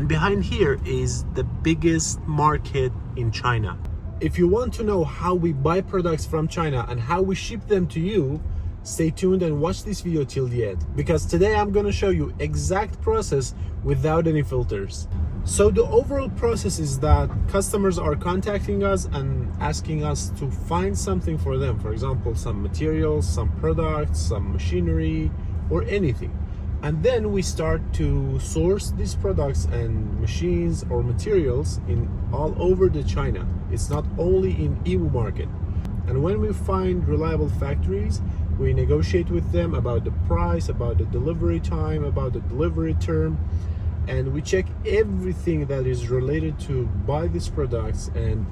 And behind here is the biggest market in China. If you want to know how we buy products from China and how we ship them to you, stay tuned and watch this video till the end, because today I'm going to show you exact process without any filters. So the overall process is that customers are contacting us and asking us to find something for them. For example, some materials, some products, some machinery, or anything. And then we start to source these products and machines or materials in all over the China. It's not only in Yiwu market. And when we find reliable factories, we negotiate with them about the price, about the delivery time, about the delivery term, and we check everything that is related to buy these products and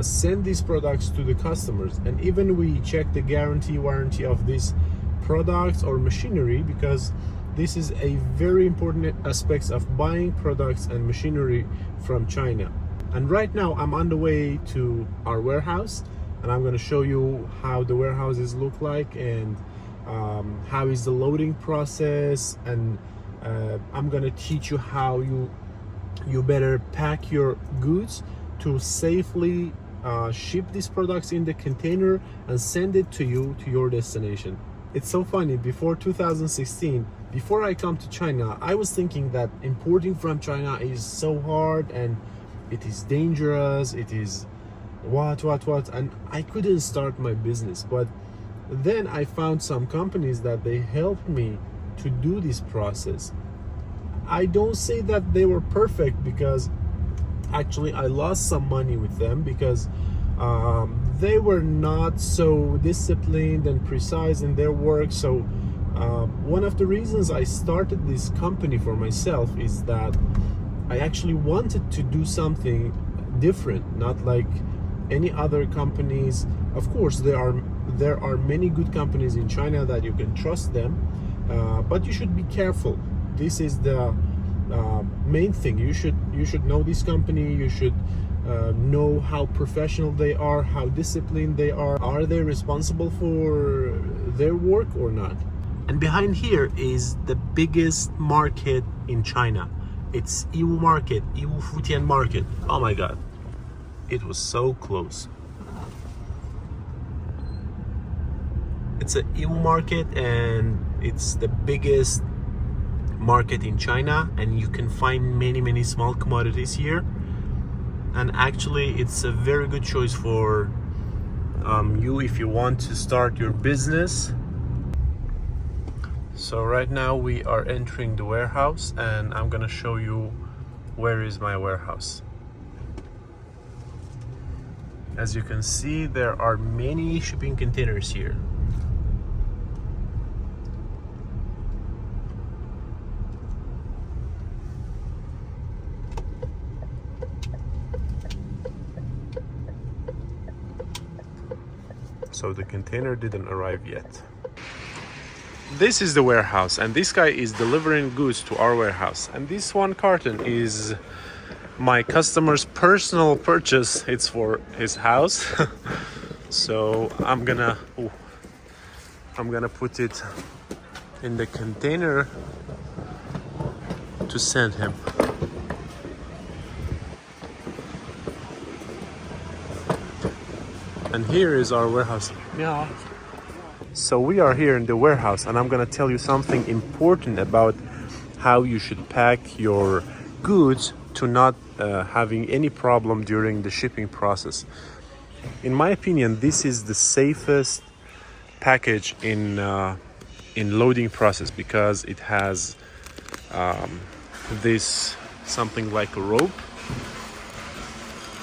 send these products to the customers. And even we check the guarantee, warranty of these products or machinery, because this is a very important aspect of buying products and machinery from China. And right now I'm on the way to our warehouse, and I'm going to show you how the warehouses look like and how is the loading process, and I'm going to teach you how you better pack your goods to safely ship these products in the container and send it to you to your destination. It's so funny, before 2016, before I come to China, I was thinking that importing from China is so hard and it is dangerous, it is what, and I couldn't start my business. But then I found some companies that they helped me to do this process. I don't say that they were perfect, because actually I lost some money with them, because they were not so disciplined and precise in their work. So one of the reasons I started this company for myself is that I actually wanted to do something different, not like any other companies. Of course, there are many good companies in China that you can trust them, but you should be careful. This is the main thing. You should know this company. You should know how professional they are, how disciplined they are. Are they responsible for their work or not? And behind here is the biggest market in China. It's Yiwu Market, Yiwu Futian Market. Oh my God, it was so close. It's a Yiwu Market, and it's the biggest market in China, and you can find many small commodities here. And actually it's a very good choice for you if you want to start your business. So right now we are entering the warehouse, and I'm gonna show you where is my warehouse. As you can see, there are many shipping containers here. So the container didn't arrive yet. This is the warehouse, and this guy is delivering goods to our warehouse. And this one carton is my customer's personal purchase. It's for his house. So I'm gonna put it in the container to send him. And here is our warehouse. Yeah. So we are here in the warehouse, and I'm gonna tell you something important about how you should pack your goods to not having any problem during the shipping process. In my opinion, this is the safest package in loading process, because it has this something like a rope,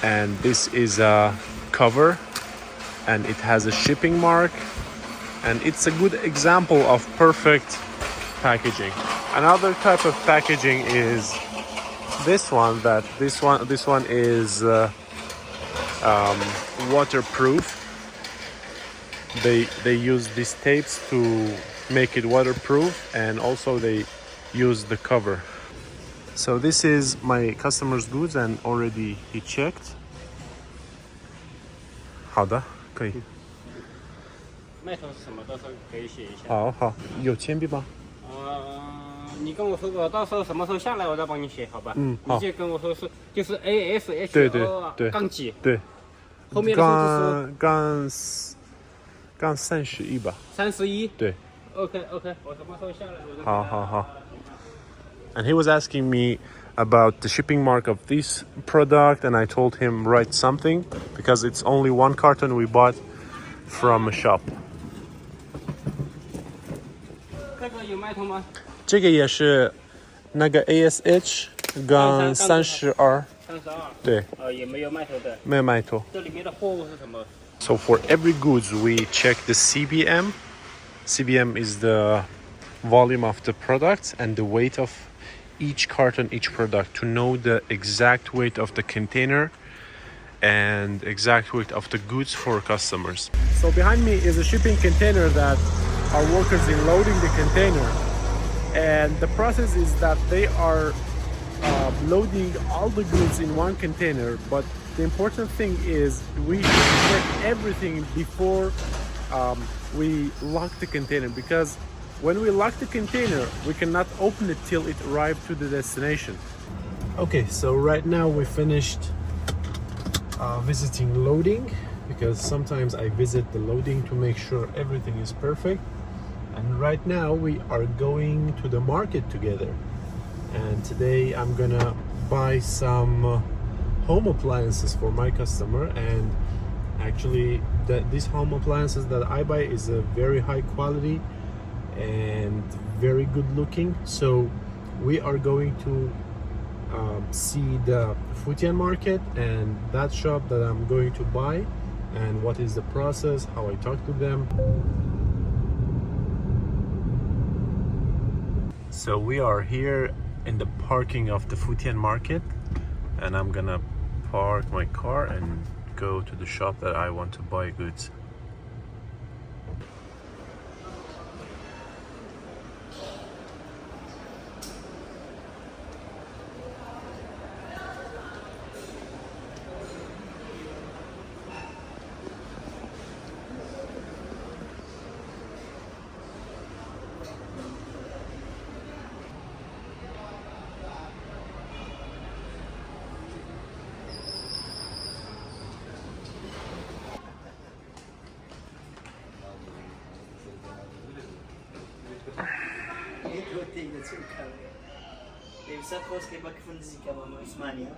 and this is a cover, and it has a shipping mark, and it's a good example of perfect packaging. Another type of packaging is this one. This one is waterproof. They use these tapes to make it waterproof, and also they use the cover. So this is my customer's goods, and already he checked. 好的，可以。卖头什么到时候可以写一下。好好，有铅笔吗？你跟我说过，到时候什么时候下来，我再帮你写，好吧？嗯，好。你就跟我说是就是 ASH 对对对，杠几？对，后面的数字杠31吧。是31。对。OK， 我什么时候下来，我再。好。And he was asking me about the shipping mark of this product, and I told him write something because it's only one carton we bought from a shop. 这个有卖头吗？这个也是那个 ASH 杠32。32。对。也没有卖头的。没有卖头。这里面的货物是什么？ So for every goods we check the CBM. CBM is the volume of the product and the weight of each carton, each product, to know the exact weight of the container and exact weight of the goods for customers. So behind me is a shipping container that our workers in loading the container, and the process is that they are loading all the goods in one container, but the important thing is we check everything before we lock the container, because when we lock the container we cannot open it till it arrived to the destination. Okay, so right now we finished visiting loading, because sometimes I visit the loading to make sure everything is perfect, and right now we are going to the market together, and today I'm gonna buy some home appliances for my customer. And actually these home appliances that I buy is a very high quality and very good looking. So we are going to see the Futian Market and that shop that I'm going to buy, and what is the process, how I talk to them. So we are here in the parking of the Futian Market, and I'm gonna park my car and go to the shop that I want to buy goods. لبسات خوش كي باك فندزي كمان اسمانيا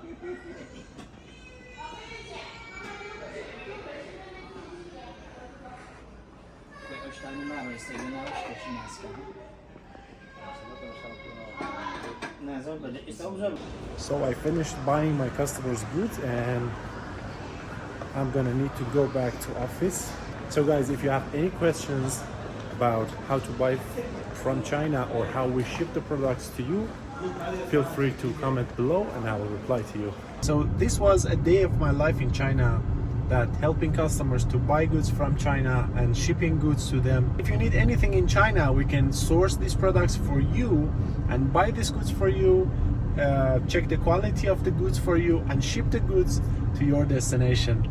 So I finished buying my customers' goods and I'm gonna need to go back to office. So guys, if you have any questions about how to buy from China or how we ship the products to you, feel free to comment below and I will reply to you. So this was a day of my life in China, that helping customers to buy goods from China and shipping goods to them. If you need anything in China, we can source these products for you and buy these goods for you, check the quality of the goods for you and ship the goods to your destination.